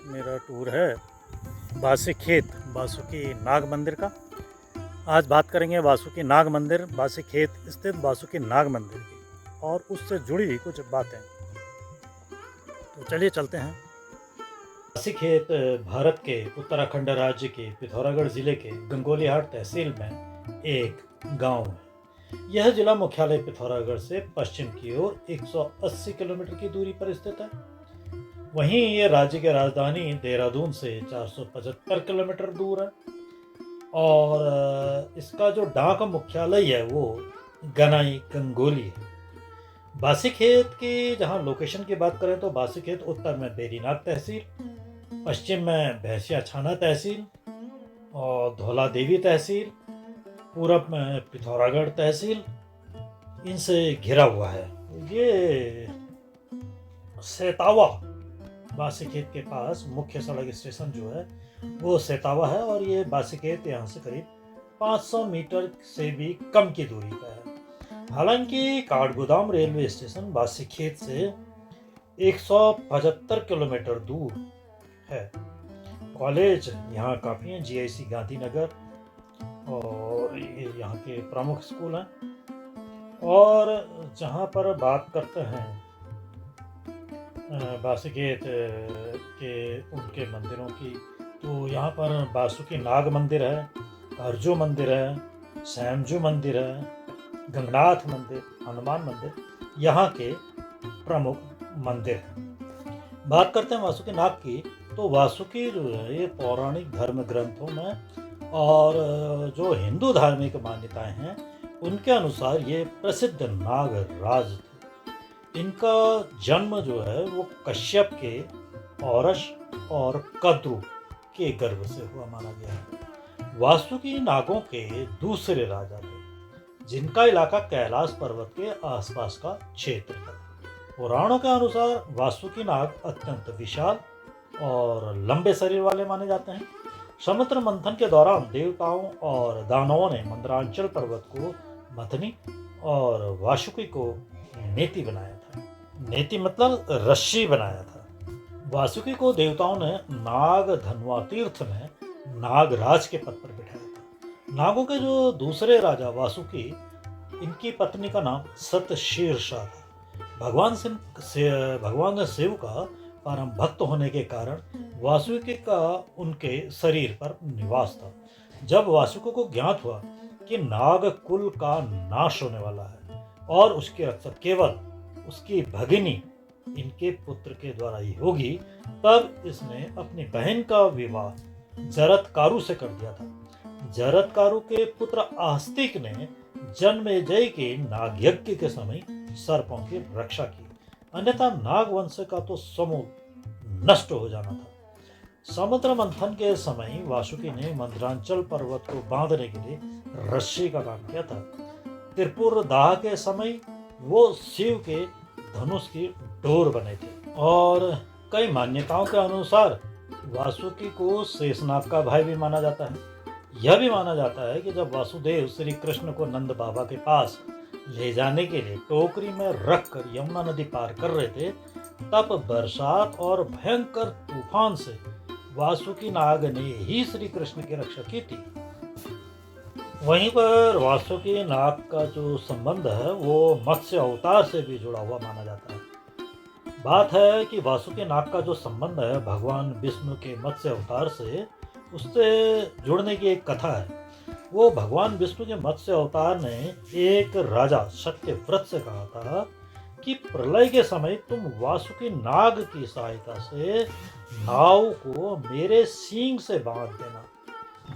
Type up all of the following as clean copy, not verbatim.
मेरा टूर है बासीखेत वासुकी नाग मंदिर का। आज बात करेंगे वासुकी नाग मंदिर, बासीखेत स्थित वासुकी नाग मंदिर की और उससे जुड़ी हुई कुछ बातें। तो चलिए चलते हैं। बासीखेत भारत के उत्तराखंड राज्य के पिथौरागढ़ जिले के गंगोलीहाट तहसील में एक गांव है। यह जिला मुख्यालय पिथौरागढ़ से पश्चिम की ओर 180 किलोमीटर की दूरी पर स्थित है। वहीं ये राज्य की राजधानी देहरादून से 475 किलोमीटर दूर है और इसका जो डाक मुख्यालय है वो गनाई गंगोली है। बासीखेत की जहाँ लोकेशन की बात करें तो बासीखेत उत्तर में बेरीनाग तहसील, पश्चिम में भैंसिया छाना तहसील और धौला देवी तहसील, पूरब में पिथौरागढ़ तहसील इनसे घिरा हुआ है। ये सेतावा बासीखेत के पास मुख्य सड़क स्टेशन जो है वो सेतावा है और ये बासीखेत यहाँ से करीब 500 मीटर से भी कम की दूरी पर है। हालांकि काठगोदाम रेलवे स्टेशन बासीखेत से 175 किलोमीटर दूर है। कॉलेज यहाँ काफ़ी हैं, जीआईसी गांधीनगर और ये यहाँ के प्रमुख स्कूल हैं। और जहाँ पर बात करते हैं बासीखेत के उनके मंदिरों की, तो यहाँ पर वासुकी नाग मंदिर है, अर्जु मंदिर है, सैमजू मंदिर है, गंगनाथ मंदिर, हनुमान मंदिर यहाँ के प्रमुख मंदिर हैं। बात करते हैं वासुकी नाग की, तो वासुकी जो है ये पौराणिक धर्म ग्रंथों में और जो हिंदू धार्मिक मान्यताएं हैं उनके अनुसार ये प्रसिद्ध नागराज थे। इनका जन्म जो है वो कश्यप के औरस और कद्रु के गर्भ से हुआ माना गया है। वासुकी नागों के दूसरे राजा थे जिनका इलाका कैलाश पर्वत के आसपास का क्षेत्र था। पुराणों के अनुसार वासुकी नाग अत्यंत विशाल और लंबे शरीर वाले माने जाते हैं। समुद्र मंथन के दौरान देवताओं और दानवों ने मंदरांचल पर्वत को मथनी और वासुकी को नेति बनाया था। नेति मतलब रस्सी बनाया था। वासुकी को देवताओं ने नाग धनवा तीर्थ में नागराज के पद पर बिठाया था। नागों के जो दूसरे राजा वासुकी, इनकी पत्नी का नाम सतशीर्षा था। भगवान शिव का परम भक्त होने के कारण वासुकी का उनके शरीर पर निवास था। जब वासुकी को ज्ञात हुआ कि नाग कुल का नाश होने वाला है और उसके रक्षक केवल उसकी भगिनी इनके पुत्र के द्वारा ही होगी, तब इसने अपनी बहन का विवाह जरत्कारु से कर दिया था। जरत्कारु के पुत्र आस्तिक ने जन्मेजय के नागयज्ञ के समय सर्पों की रक्षा की, अन्यथा नाग वंश का तो समूल नष्ट हो जाना था। समुद्र मंथन के समय वासुकी ने मंदरांचल पर्वत को बांधने के लिए रस्सी का काम किया था। त्रिपुर दाह के समय वो शिव के धनुष की डोर बने थे और कई मान्यताओं के अनुसार वासुकी को शेषनाग का भाई भी माना जाता है। यह भी माना जाता है कि जब वासुदेव श्री कृष्ण को नंद बाबा के पास ले जाने के लिए टोकरी में रखकर यमुना नदी पार कर रहे थे, तब बरसात और भयंकर तूफान से वासुकी नाग ने ही श्री कृष्ण की रक्षा की थी। वहीं पर वासुकी नाग का जो संबंध है वो मत्स्य अवतार से भी जुड़ा हुआ माना जाता है। बात है कि वासुकी नाग का जो संबंध है भगवान विष्णु के मत्स्य अवतार से, उससे जुड़ने की एक कथा है। वो भगवान विष्णु के मत्स्य अवतार ने एक राजा सत्यव्रत से कहा था कि प्रलय के समय तुम वासुकी नाग की सहायता से नाव को मेरे सींग से बांध देना,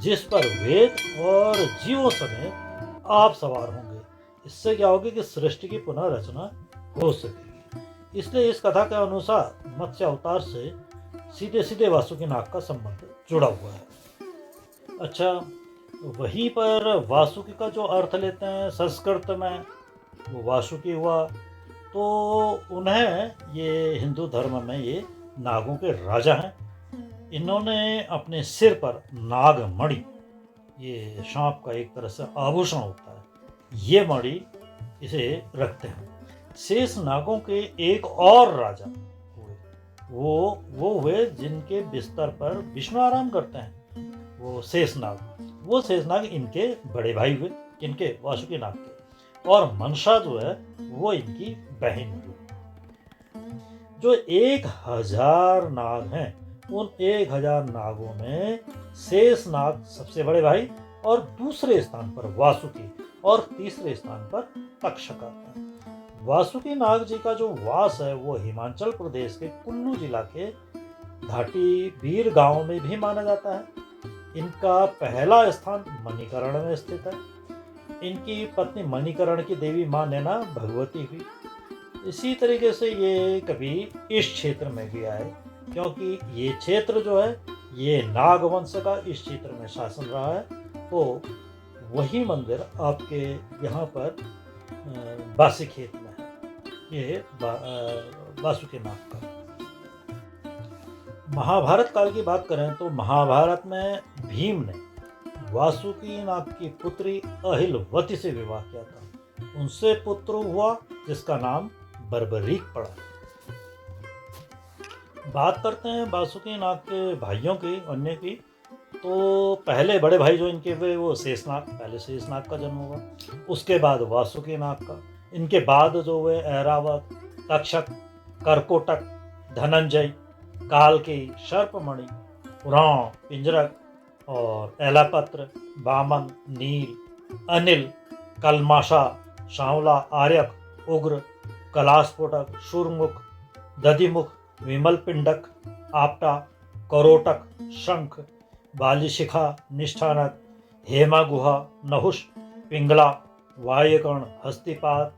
जिस पर वेद और जीवों समेत आप सवार होंगे। इससे क्या होगी कि सृष्टि की पुनः रचना हो सकेगी। इसलिए इस कथा के अनुसार मत्स्य अवतार से सीधे सीधे वासुकी नाग का संबंध जुड़ा हुआ है। अच्छा, वहीं पर वासुकी का जो अर्थ लेते हैं संस्कृत में वो वासुकी हुआ, तो उन्हें ये हिंदू धर्म में ये नागों के राजा हैं। इन्होंने अपने सिर पर नागमणि, ये सांप का एक तरह से आभूषण होता है, ये मणि इसे रखते हैं। शेष नागों के एक और राजा हुए, वो हुए जिनके बिस्तर पर विष्णु आराम करते हैं, वो शेषनाग। वो शेषनाग इनके बड़े भाई हुए, इनके वासुकी नाग के। और मनसा जो है वो इनकी बहन हुई। जो 1000 नाग हैं, उन 1000 नागों में शेष नाग सबसे बड़े भाई, और दूसरे स्थान पर वासुकी, और तीसरे स्थान पर तक्षक आता है। वासुकी नाग जी का जो वास है वो हिमाचल प्रदेश के कुल्लू जिला के घाटी बीर गांव में भी माना जाता है। इनका पहला स्थान मणिकर्ण में स्थित है। इनकी पत्नी मणिकर्ण की देवी मां नैना भगवती हुई। इसी तरीके से ये कभी इस क्षेत्र में भी आए, क्योंकि ये क्षेत्र जो है ये नागवंश का इस क्षेत्र में शासन रहा है। तो वही मंदिर आपके यहाँ पर बासीखेत में है, ये वासुकी नाग का। महाभारत काल की बात करें तो महाभारत में भीम ने वासुकी नाग की पुत्री अहिलवती से विवाह किया था। उनसे पुत्र हुआ जिसका नाम बर्बरीक पड़ा। बात करते हैं वासुकी नाग के भाइयों की, अन्य की। तो पहले बड़े भाई जो इनके हुए वो शेषनाग, पहले शेषनाग का जन्म हुआ, उसके बाद वासुकी नाग का। इनके बाद जो हुए ऐरावत, तक्षक, करकोटक, धनंजय, कालकी, सर्पमणि, पुराण, पिंजरक और एलापत्र, बामन, नील, अनिल, कलमाशा, सांवला, आर्यक, उग्र, कलास्फोटक, शूरमुख, दधिमुख, विमल पिंडक, आपटा, करोटक, शंख, बालिशिखा, निष्ठानक, हेमा गुहा, नहुष, पिंगला, वायकर्ण, हस्तिपात,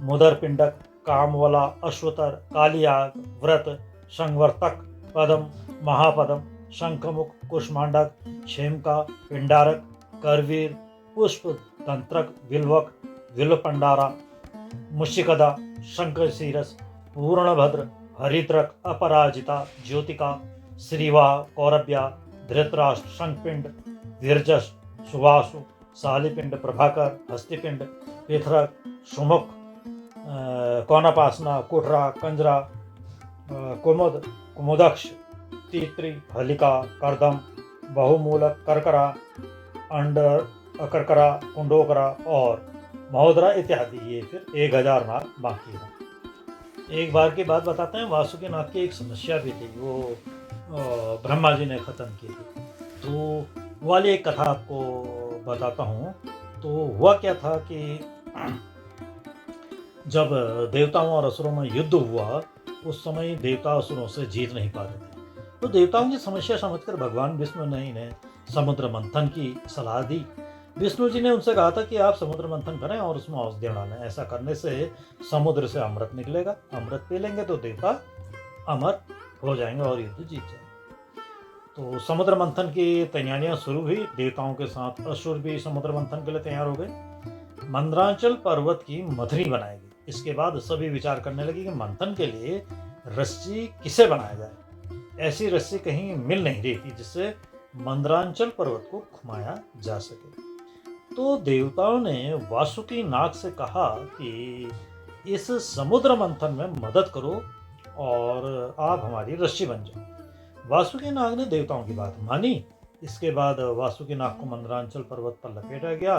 मुदरपिंडक, कामवला, अश्वतर, कालियाग, व्रत, संवर्तक, पदम, महापदम, शंखमुख, कुष्मांडक, क्षेमका, पिंडारक, करवीर, पुष्प, तंत्रक, विल्वक, विल्वपंडारा, मुशिकदा, शंखशीरस, पूर्णभद्र, हरिद्रक, अपराजिता, ज्योतिका, श्रीवाह, कौरव्या, धृतराष्ट्र, शंखपिंड, वीरजस, सुवासु, सालिपिंड, प्रभाकर, हस्तिपिंड, पिथरक, सुमुख, कौनपासना, कुठरा, कंजरा, कुमुद, कुमुदक्ष, तीत्री, हलिका, करदम, बहुमूलक, करकरा, अंडर, अकरकरा, कुंडोकरा और महोदरा इत्यादि। ये फिर 1000 नाग बाकी हैं। एक बार की बात बताते हैं, वासुकी नाग की एक समस्या भी थी, वो ब्रह्मा जी ने खत्म की थी। तो वाली एक कथा आपको बताता हूँ। तो हुआ क्या था कि जब देवताओं और असुरों में युद्ध हुआ, उस समय देवता असुरों से जीत नहीं पा रहे थे। तो देवताओं की समस्या समझकर भगवान विष्णु ने इन्हें समुद्र मंथन की सलाह दी। विष्णु जी ने उनसे कहा था कि आप समुद्र मंथन करें और उसमें औषधि डालें। ऐसा करने से समुद्र से अमृत निकलेगा, अमृत पी लेंगे तो देवता अमर हो जाएंगे और युद्ध जीत जाएंगे। तो समुद्र मंथन की तैयारियां शुरू हुई। देवताओं के साथ असुर भी समुद्र मंथन के लिए तैयार हो गए। मंदरांचल पर्वत की मथनी बनाई गई। इसके बाद सभी विचार करने लगे कि मंथन के लिए रस्सी किसे बनाया जाए। ऐसी रस्सी कहीं मिल नहीं रही थी जिससे मंदरांचल पर्वत को घुमाया जा सके। तो देवताओं ने वासुकी नाग से कहा कि इस समुद्र मंथन में मदद करो और आप हमारी रस्सी बन जाओ। वासुकी नाग ने देवताओं की बात मानी। इसके बाद वासुकी नाग को मंदरांचल पर्वत पर लपेटा गया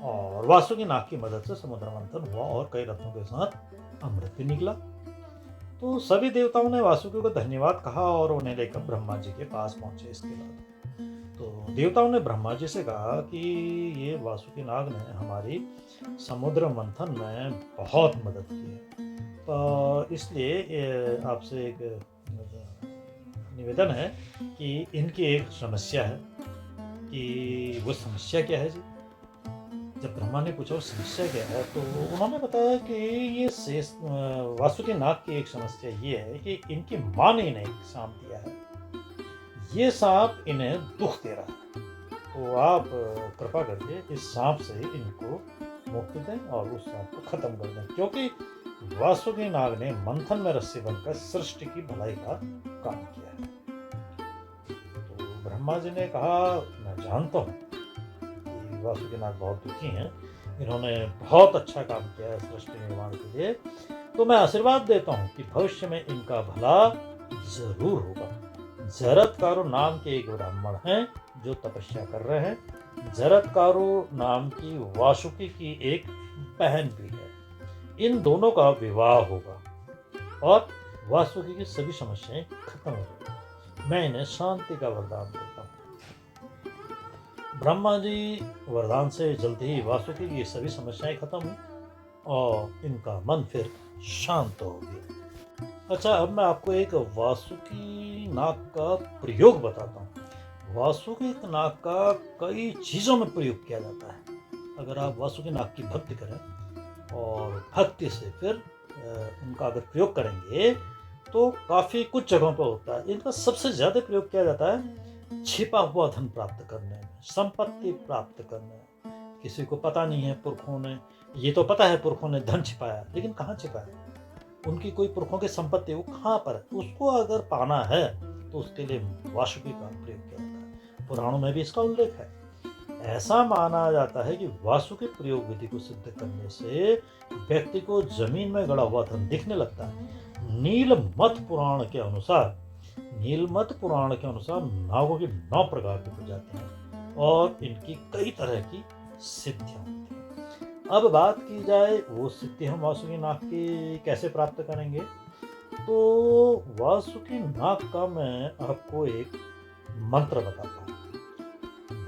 और वासुकी नाग की मदद से समुद्र मंथन हुआ और कई रत्नों के साथ अमृत भी निकला। तो सभी देवताओं ने वासुकी को धन्यवाद कहा और उन्हें लेकर ब्रह्मा जी के पास पहुंचे। इसके बाद तो देवताओं ने ब्रह्मा जी से कहा कि ये वासुकी नाग ने हमारी समुद्र मंथन में बहुत मदद की है, तो इसलिए आपसे एक निवेदन है कि इनकी एक समस्या है, कि वो समस्या क्या है जी। जब ब्रह्मा ने पूछा वो समस्या क्या है, तो उन्होंने बताया कि ये वासुकी नाग की एक समस्या ये है कि इनकी माँ ने इन्हें एक सांप दिया है। ये सांप इन्हें दुख दे रहा है, तो आप कृपा करके इस सांप से इनको मुक्ति दें और उस सांप को खत्म कर दें, क्योंकि वासुकी नाग ने मंथन में रस्सी बनकर सृष्टि की भलाई का काम किया है। तो ब्रह्मा जी ने कहा, मैं जानता हूँ कि वासुकी नाग बहुत दुखी हैं, इन्होंने बहुत अच्छा काम किया है सृष्टि निर्माण के लिए, तो मैं आशीर्वाद देता हूँ कि भविष्य में इनका भला जरूर होगा। जरत्कारो नाम के एक ब्राह्मण हैं जो तपस्या कर रहे हैं। जरत्कारो नाम की वासुकी की एक बहन भी है। इन दोनों का विवाह होगा और वासुकी की सभी समस्याएं खत्म हो जाएंगी। मैं इन्हें शांति का वरदान देता हूँ। ब्रह्मा जी वरदान से जल्दी ही वासुकी की सभी समस्याएं खत्म हुई और इनका मन फिर शांत हो गया। अच्छा, अब मैं आपको एक वासुकी नाग का प्रयोग बताता हूँ। वासुकी नाग का कई चीज़ों में प्रयोग किया जाता है। अगर आप वासुकी नाग की भक्ति करें और भक्ति से फिर उनका अगर प्रयोग करेंगे तो काफ़ी कुछ जगहों पर होता है। इनका सबसे ज़्यादा प्रयोग किया जाता है छिपा हुआ धन प्राप्त करने में, संपत्ति प्राप्त करने में। किसी को पता नहीं है पुरखों ने, ये तो पता है पुरखों ने धन छिपाया, लेकिन कहाँ छिपाया, उनकी कोई पुरखों की संपत्ति वो कहाँ पर है, उसको अगर पाना है तो उसके लिए वासुकी का प्रयोग किया जाता है। पुराणों में भी इसका उल्लेख है। ऐसा माना जाता है कि वासुकी प्रयोग विधि को सिद्ध करने से व्यक्ति को जमीन में गड़ा हुआ धन दिखने लगता है। नीलमत पुराण के अनुसार नागों की 9 प्रकार की प्रजातियां हैं और इनकी कई तरह की सिद्धियां होती हैं। अब बात की जाए वो सिद्धि हम वासुकी नाग की कैसे प्राप्त करेंगे, तो वासुकी नाग का मैं आपको एक मंत्र बताता हूँ।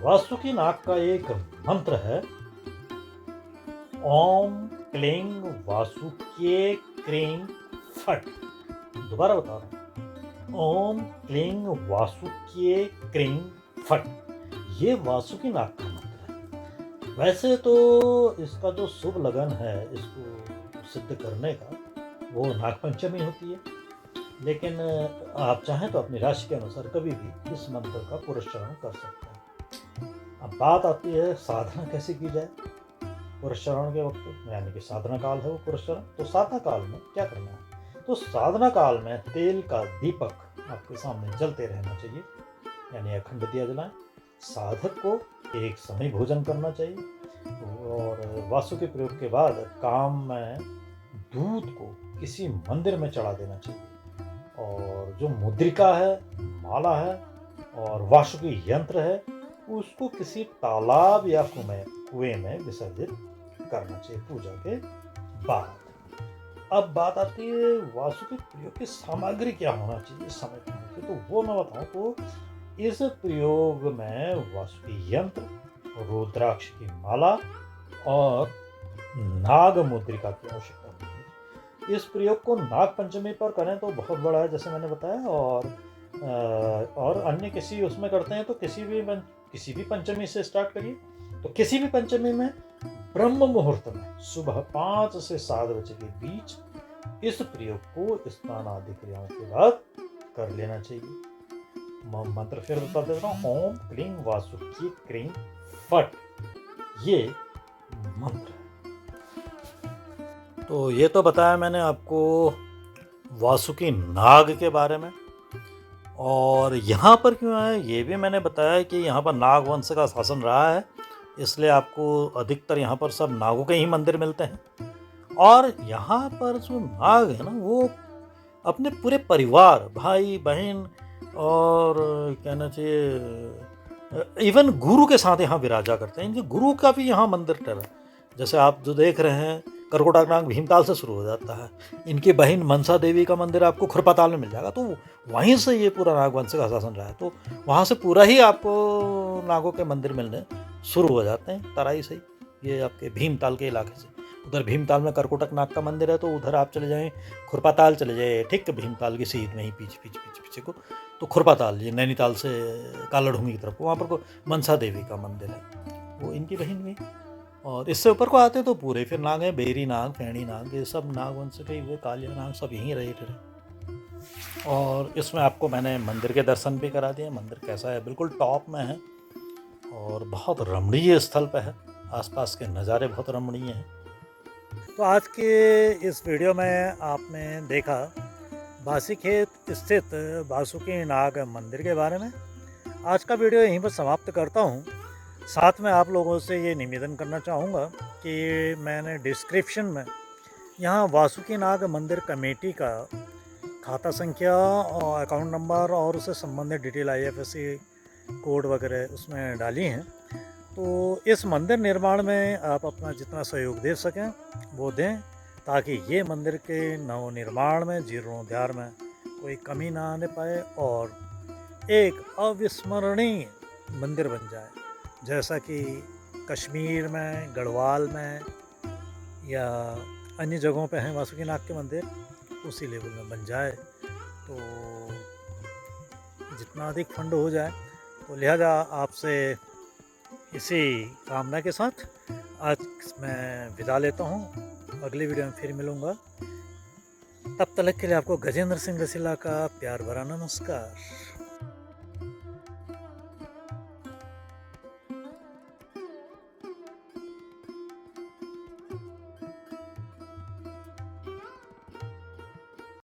वासुकी नाग का एक मंत्र है, ओम क्लीं वासुक्ये क्रीं फट। दोबारा बता रहा हूँ, ओम क्लीं वासुक्ये क्रीं फट। ये वासुकी नाग का मंत्र है। वैसे तो इसका जो शुभ लगन है इसको सिद्ध करने का वो नागपंचमी होती है, लेकिन आप चाहें तो अपनी राशि के अनुसार कभी भी इस मंत्र का पुरस्चरण कर सकते हैं। अब बात आती है साधना कैसे की जाए पुरस्चरण के वक्त, यानी कि साधना काल है वो पुरस्चरण। तो साधना काल में क्या करना है, तो साधना काल में तेल का दीपक आपके सामने जलते रहना चाहिए, यानी अखंड दिया जलाएं। साधक को एक समय भोजन करना चाहिए और वासु के प्रयोग के बाद काम में दूध को किसी मंदिर में चढ़ा देना चाहिए और जो मुद्रिका है, माला है और वासुकी यंत्र है उसको किसी तालाब या कुएं में विसर्जित करना चाहिए पूजा के बाद। अब बात आती है वासुकी प्रयोग की सामग्री क्या होना चाहिए समय होना चाहिए, तो वो मैं बताऊं तो इस प्रयोग में वासुकी यंत्र, रुद्राक्ष की माला और नाग मुद्रिका की आवश्यकता होती है। इस प्रयोग को नाग पंचमी पर करें तो बहुत बड़ा है जैसे मैंने बताया, और अन्य किसी उसमें करते हैं तो किसी भी पंचमी से स्टार्ट करिए। तो किसी भी पंचमी में ब्रह्म मुहूर्त में सुबह 5 से 7 बजे के बीच इस प्रयोग को स्नान आदि क्रियाओं के बाद कर लेना चाहिए। मंत्र फिर बता देता हूँ, ओम क्लीं वासुकी क्रीं फट, ये मंत्र है। तो ये तो बताया मैंने आपको वासुकी नाग के बारे में, और यहाँ पर क्यों है ये भी मैंने बताया कि यहाँ पर नाग वंश का शासन रहा है, इसलिए आपको अधिकतर यहाँ पर सब नागों के ही मंदिर मिलते हैं। और यहाँ पर जो नाग है ना वो अपने पूरे परिवार, भाई बहन और कहना चाहिए इवन गुरु के साथ यहाँ विराजा करते हैं। इनके गुरु का भी यहाँ मंदिर ठहरा, जैसे आप जो देख रहे हैं करकोटक नाग भीमताल से शुरू हो जाता है। इनकी बहन मनसा देवी का मंदिर आपको खुरपाताल में मिल जाएगा, तो वहीं से ये पूरा नागवंश का शासन रहा है। तो वहाँ से पूरा ही आपको नागों के मंदिर मिलने शुरू हो जाते हैं तराई से ही। ये आपके भीमताल के इलाके से, उधर भीमताल में करकोटक नाग का मंदिर है, तो उधर आप चले जाएँ, खुरपाताल चले जाए, ठीक भीमताल की सीध में ही पीछे को तो खुरपाताल, ये नैनीताल से कालाढूंगी की तरफ, वहाँ पर मनसा देवी का मंदिर है, वो इनकी बहन भी। और इससे ऊपर को आते तो पूरे फिर नाग हैं, बेरी नाग, फैणी नाग, ये सब नाग वंश के हुए, कालिया नाग सब यहीं रहे थे। और इसमें आपको मैंने मंदिर के दर्शन भी करा दिए। मंदिर कैसा है, बिल्कुल टॉप में है और बहुत रमणीय स्थल पे है, आसपास के नज़ारे बहुत रमणीय हैं। तो आज के इस वीडियो में आपने देखा बासीखेत स्थित वासुकी नाग मंदिर के बारे में। आज का वीडियो यहीं पर समाप्त करता हूँ। साथ में आप लोगों से ये निवेदन करना चाहूँगा कि मैंने डिस्क्रिप्शन में यहाँ वासुकी नाग मंदिर कमेटी का खाता संख्या और अकाउंट नंबर और उससे संबंधित डिटेल आईएफएससी कोड वगैरह उसमें डाली हैं। तो इस मंदिर निर्माण में आप अपना जितना सहयोग दे सकें वो दें, ताकि ये मंदिर के नवनिर्माण में, जीर्णोद्धार में कोई कमी ना आने पाए और एक अविस्मरणीय मंदिर बन जाए, जैसा कि कश्मीर में, गढ़वाल में या अन्य जगहों पे हैं वासुकीनाग के मंदिर, उसी लेवल में बन जाए। तो जितना अधिक फंड हो जाए, तो लिहाजा आपसे इसी कामना के साथ आज मैं विदा लेता हूँ। अगली वीडियो में फिर मिलूँगा। तब तक के लिए आपको गजेंद्र सिंह रसीला का प्यार भरा नमस्कार।